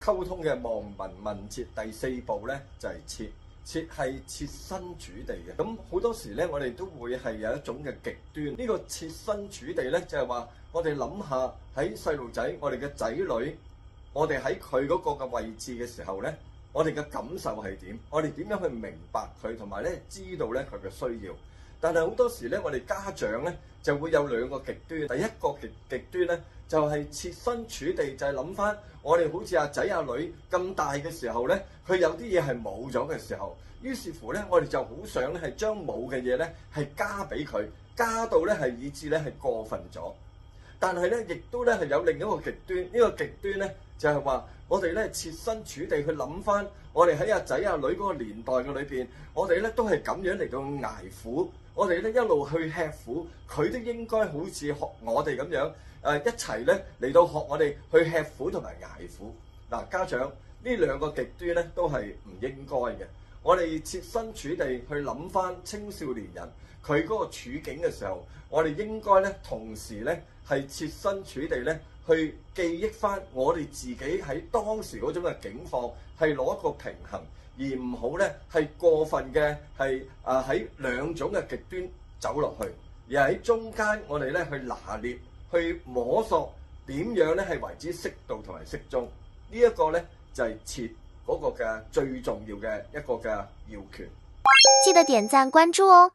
溝通嘅望聞問切第4步咧就係切。切係設身處地嘅，咁好多時咧，我哋都會係有一種嘅極端。呢個設身處地咧，就係話我哋諗下喺細路仔，我哋嘅仔女，我哋喺佢嗰個嘅位置嘅時候咧，我哋嘅感受係點？我哋點樣去明白佢，同埋咧知道咧佢嘅需要？但係好多時咧，我哋家長咧就會有2個極端。第一個極端咧，就係設身處地，就係諗翻我哋好似阿仔阿女咁大嘅時候咧，佢有啲嘢係冇咗嘅時候，於是乎咧，我哋就好想咧係將冇嘅嘢咧係加俾佢，加到咧係以致咧係過分咗。但係咧，亦都咧係有另一個極端，呢個極端咧就係話我哋咧設身處地去諗翻，我哋喺阿仔阿女嗰個年代嘅裏邊，我哋咧都係咁樣嚟到捱苦。我哋咧一路去吃苦，佢都應該好似學我哋咁樣，一齊咧嚟到學我哋去吃苦同埋捱苦。嗱，家長呢2個極端咧都係唔應該嘅。我哋設身處地去諗翻青少年人佢嗰個處境嘅時候，我哋應該咧同時咧係設身處地咧去記憶翻我哋自己喺當時嗰種嘅境況，係攞一個平衡。而唔好咧係過分嘅係喺2種嘅極端走落去，而喺中間我哋咧去拿捏、去摸索點樣咧係為之適度同埋適中。呢一個咧就係切嗰個嘅最重要嘅一個嘅要訣。記得點讚關注哦。